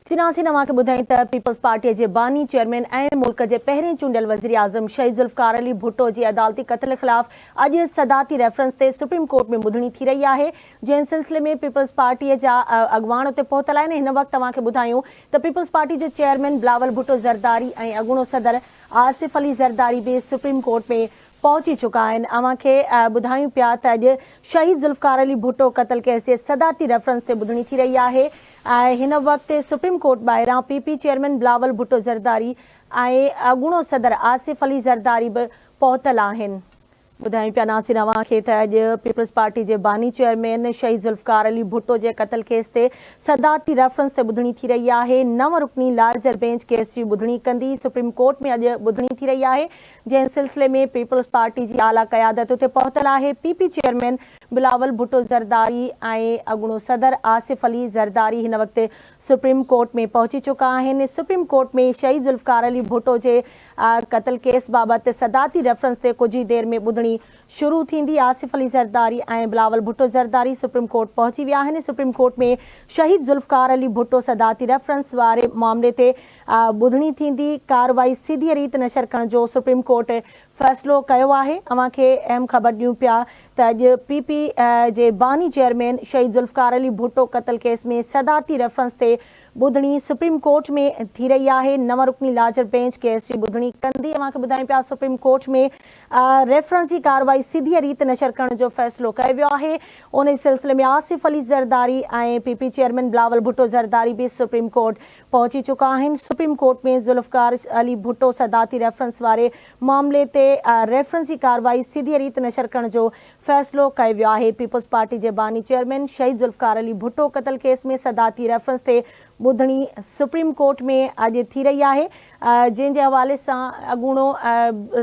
सिनासी नवां खे ॿुधाईं त पीपल्स पार्टीअ जे बानी चेयरमैन ऐं मुल्क जे पहिरें चूंडियल वज़ीर आज़म शहीद ज़ुल्फ़कार अली भुट्टो जी अदालती क़त्ल ख़िलाफ़ अॼु सदाती रेफरेंस ते सुप्रीम कोर्ट में ॿुधणी थी रही आहे। जंहिं सिलसिले में पीपल्स पार्टीअ जा अॻवान उते पहुतल आहिनि। हिन वक़्तु तव्हांखे ॿुधायूं त पीपल्स पार्टी जो चेयरमैन बिलावल भुट्टो ज़रदारी ऐं अॻूणो सदर आसिफ अली ज़रदारी बि सुप्रीम कोर्ट में पहुची चुका आहिनि। अव्हांखे ॿुधायूं पिया त अॼु शहीद ज़ुल्फ़कार अली भुट्टो क़त्ल केस जे सदाती रेफरेंस ते ॿुधणी थी रही आहे। हिन वक़्तु सुप्रीम कोर्ट ॿाहिरां पीपी चेयरमैन बिलावल भुट्टो ज़रदारी ऐं अॻूणो सदर आसिफ अली ज़रदारी बि पहुतल आहिनि। ॿुधायूं पिया नासिर अव्हांखे त अॼु पीपल्स पार्टी जे बानी चेयरमैन शहीद ज़ुल्फ़कार अली भुट्टो जे क़त्ल केस ते सदाती रेफरेंस ते ॿुधणी थी रही आहे। 9 रुकनी लार्जर बेंच केस जी ॿुधणी कंदी सुप्रीम कोर्ट में अॼु ॿुधणी थी रही आहे। जंहिं सिलसिले में पीपल्स पार्टी जी आला क़यादत उते पहुतल आहे। पीपी चेयरमैन बिलावल भुट्टो ज़रदारी ऐं अॻूणो सदर आसिफ अली ज़रदारी हिन वक़्तु सुप्रीम कोर्ट में पहुची चुका आहिनि। सुप्रीम कोर्ट में शहीद ज़ुल्फ़कार अली भुट्टो जे क़त्ल केस बाबति सदाती रेफरेंस ते कुछ ई देर में ॿुधणी शुरू थींदी। आसिफ अली ज़रदारी ऐं बिलावल भुट्टो ज़रदारी सुप्रीम कोर्ट पहुची विया आहिनि। सुप्रीम कोर्ट में शहीद ज़ुल्फ़कार अली भुट्टो सदाती रेफरेंस वारे मामले ते ॿुधणी थींदी। कार्रवाई सीधी रीत नशर करण जो सुप्रीम कोर्ट फ़ैसिलो कयो आहे। अव्हांखे अहम ख़बर ॾियूं पिया त अॼु पीपी जे बानी चेयरमैन शहीद ज़ुल्फ़कार अली भुट्टो क़त्ल केस में सदाती रेफरेंस ते ॿुधणी सुप्रीम कोर्ट में थी रही आहे। 9 रुकनी लार्जर बेंच केस जी ॿुधणी कंदी। अव्हांखे ॿुधायूं पिया सुप्रीम कोर्ट में रेफरेंस जी कार्रवाई सीधी रीत नशर करण जो फ़ैसिलो कयो वियो आहे। उन सिलसिले में आसिफ अली ज़रदारी ऐं पीपी चेयरमैन बिलावल भुट्टो ज़रदारी बि सुप्रीम कोर्ट पहुची चुका आहिनि। सुप्रीम कोर्ट में ज़ुल्फ़कार अली भुट्टो सदाती रेफरेंस वारे मामले ते रेफरेंस जी कार्रवाई सीधी रीत नशर करण जो फ़ैसिलो कयो वियो आहे। पीपल्स पार्टी जे बानी चेयरमैन शहीद ज़ुल्फ़कार अली भुट्टो क़त्ल केस में सदाती रेफरेंस ते ॿुधणी सुप्रीम कोर्ट में अॼु थी रही आहे। जंहिं जे हवाले सां अॻूणो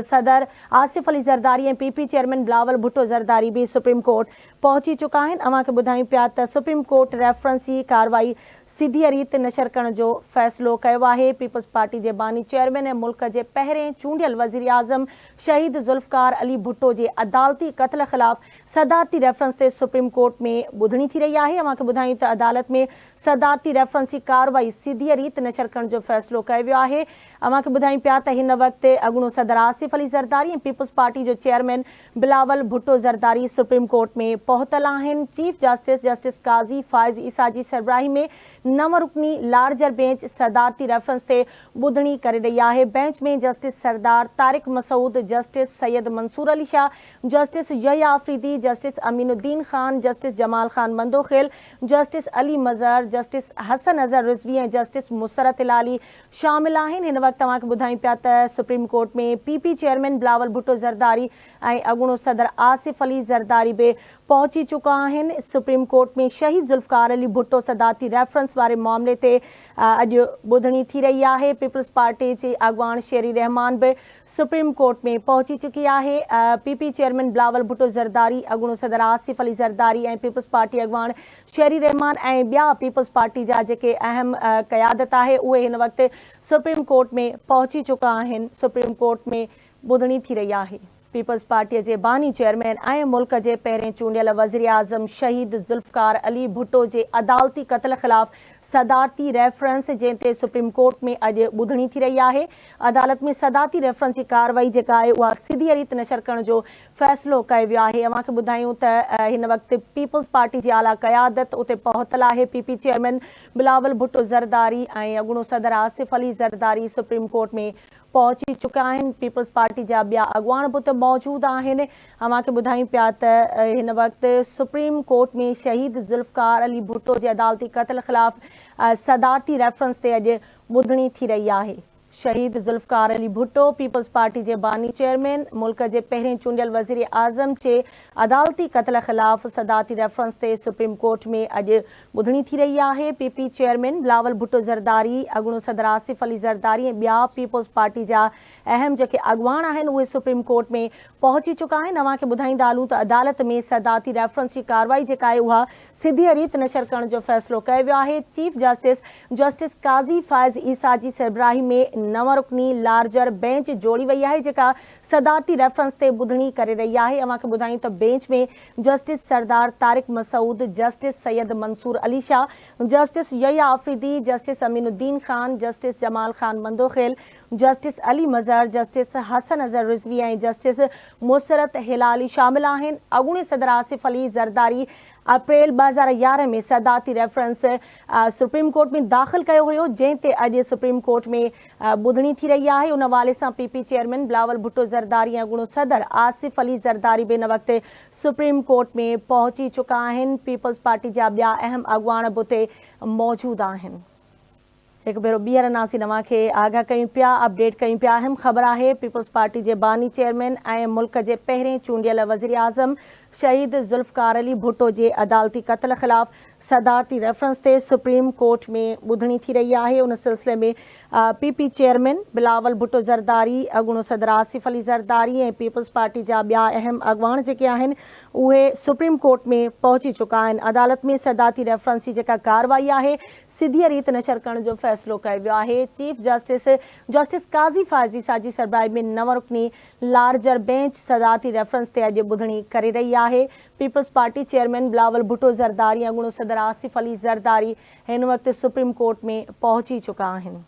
सदर आसिफ अली ज़रदारी ऐं पीपी चेयरमैन बिलावल भुट्टो ज़रदारी बि सुप्रीम कोर्ट पहुची चुका आहिनि। अव्हांखे ॿुधायूं पिया त सुप्रीम कोर्ट रेफरेंस जी कार्रवाई सीधी रीत नशर करण जो फ़ैसिलो कयो आहे। पीपल्स पार्टी जे बानी चेयरमैन ऐं मुल्क जे पहिरें चूंडियल वज़ीर आज़म शहीद ज़ुल्फ़कार अली भुट्टो जे अदालती क़त्ल ख़िलाफ़ सदाती रेफरेंस ते सुप्रीम कोर्ट में ॿुधणी थी रही आहे। अव्हांखे ॿुधायूं त अदालत में सदाती रेफरेंस जी कार्रवाई सीधी रीत नशर करण जो फ़ैसिलो कयो वियो आहे। अव्हांखे ॿुधायूं पिया त हिन वक़्तु अॻूणो सदर आसिफ अली ज़रदारी ऐं पीपल्स पार्टी जो chairman Bilawal Bhutto Zardari supreme court में पहुतल आहिनि। चीफ जस्टिस काज़ी फ़ाइज़ ईसा जी सरबराही में 9 रुकनी लार्जर बेंच सदाती रेफरेंस ते ॿुधणी करे रही आहे। बेंच में justice Sardar Tariq Masood, justice Syed Mansoor Ali Shah, justice Yahya Afridi, justice Aminuddin Khan, justice Jamal Khan Mandokhail, justice Ali Mazhar, justice Hasan Azhar Rizvi ऐं जस्टिस मुसरत इलाली शामिल आहिनि। हिन वक़्तु तव्हांखे ॿुधायूं पिया त सुप्रीम कोर्ट में पीपी चेयरमैन बिलावल भुट्टो ज़रदारी ऐं अॻूणो सदर आसिफ अली ज़रदारी बि पहुची चुका आहिनि। सुप्रीम कोर्ट में शहीद ज़ुल्फ़कार अली भुट्टो सदाती रेफरेंस वारे मामले ते अॼु ॿुधणी थी रही आहे। पीपल्स पार्टी जी अॻवान शेरी रहमान बि सुप्रीम कोर्ट में पहुची चुकी आहे। पीपी चेयरमैन बिलावल भुट्टो ज़रदारी, अॻूणो सदर आसिफ अली ज़रदारी ऐं पीपल्स पार्टी अॻवान शेरी रहमान ऐं ॿिया पीपल्स पार्टी जा जेके अहम क़यादत आहे उहे हिन वक़्तु सुप्रीम कोर्ट में पहुची चुका आहिनि। सुप्रीम कोर्ट में ॿुधणी थी रही आहे। पीपल्स पार्टीअ जे बानी चेयरमैन ऐं मुल्क जे पहिरें चूंडियल वज़ीर आज़म शहीद ज़ुल्फ़कार अली भुट्टो जे अदालती क़त्ल ख़िलाफ़ सदाती रेफरेंस जंहिं ते सुप्रीम कोर्ट में अॼु ॿुधणी थी रही आहे। अदालत में सदाती रेफरेंस जी कार्रवाई जेका आहे उहा सीधी रीत नशर करण जो फ़ैसिलो कयो वियो आहे। अव्हांखे ॿुधायूं त हिन वक़्तु पीपल्स पार्टी जी आला क़यादत उते पहुतल आहे। पीपी चेयरमैन बिलावल भुट्टो ज़रदारी ऐं अॻूणो सदर आसिफ अली ज़रदारी सुप्रीम कोर्ट में पहुची चुका आहिनि। पीपल्स पार्टी जा ॿिया अॻवान बि उते मौजूदु आहिनि। अव्हांखे ॿुधायूं पिया त हिन वक़्तु सुप्रीम कोर्ट में शहीद ज़ुल्फ़कार अली भुट्टो जे अदालती क़त्ल ख़िलाफ़ सदाती रेफरेंस ते अॼु ॿुधणी थी रही आहे। शहीद ज़ुल्फ़कार अली भुट्टो पीपल्स पार्टी जे बानी चेयरमैन मुल्क जे पहिरें चूंडियल वज़ीर आज़म जे अदालती क़त्ल ख़िलाफ़ सदाती रेफरेंस ते सुप्रीम कोर्ट में अॼु ॿुधणी थी रही आहे। पीपी चेयरमैन बिलावल भुट्टो ज़रदारी, अॻूणो सदर आसिफ अली ज़रदारी ऐं ॿिया पीपल्स पार्टी जा अहम जेके अॻुवान आहिनि उहे सुप्रीम कोर्ट में पहुची चुका आहिनि। अव्हांखे ॿुधाईंदा हलूं त अदालत में सदाती रेफरेंस जी कार्रवाई जेका आहे उहा सिधी रीत नशर करण जो फ़ैसिलो कयो वियो आहे। चीफ जस्टिस काज़ी फ़ाइज़ ईसा जी सरबराही में 9 रुकनी लार्जर बेंच जोड़ी वई आहे जेका सदाती रेफरेंस ते ॿुधणी करे रही आहे। अव्हांखे ॿुधायूं त बेंच में justice Sardar Tariq Masood, justice Syed Mansoor Ali Shah, justice यया Afridi, justice Aminuddin Khan, justice Jamal Khan Mandokhel, justice Ali Mazhar, justice Hasan Azhar Rizvi ऐं जस्टिस मुसरत हिलाली शामिल आहिनि। अॻूणे सदर आसिफ अली ज़रदारी अप्रैल 2011 में सदाती रेफरेंस सुप्रीम कोर्ट में दाख़िल कयो हुयो, जंहिं ते अॼु सुप्रीम कोर्ट में ॿुधणी थी रही आहे। उन हवाले सां पीपी चेयरमैन बिलावल भुट्टो ज़रदारी ऐं अॻूणो सदर आसिफ अली ज़रदारी बि इन वक़्तु सुप्रीम कोर्ट में पहुची चुका आहिनि। पीपल्स पार्टी जा ॿिया अहम अॻुवान बि उते मौजूदु आहिनि। एक भेरो ॿीहर नासिन अव्हांखे आगाह कयूं पिया, अपडेट कयूं पिया। अहम ख़बर आहे पीपल्स पार्टी जे बानी चेयरमैन ऐं मुल्क जे पहिरें चूंडियल वज़ीर आज़म शहीद ज़ुल्फ़कार अली भुट्टो जे अदालती क़त्ल ख़िलाफ़ सदारती रेफरेंस ते सुप्रीम कोर्ट में ॿुधणी थी रही आहे। उन सिलसिले में पीपी चेयरमैन बिलावल भुट्टो ज़रदारी, अॻूणो सदर आसिफ अली ज़रदारी ऐं पीपल्स पार्टी जा ॿिया अहम अॻुवान जेके आहिनि उहे सुप्रीम कोर्ट में पहुची चुका आहिनि। अदालत में सदाती रेफरेंस जी जेका कार्रवाई आहे सिधी रीत नशर करण जो फ़ैसिलो कयो वियो आहे। चीफ जस्टिस काज़ी फ़ाइज़ ईसा जी सरबराही में 9 रुकनी लार्जर बेंच सदाती रेफरेंस ते अॼु ॿुधणी करे रही आहे। Peoples Party chairman Bilawal Bhutto Zardari, अॻूणो सदर आसिफ अली ज़रदारी हिन वक़्तु सुप्रीम कोर्ट में पहुची चुका आहिनि।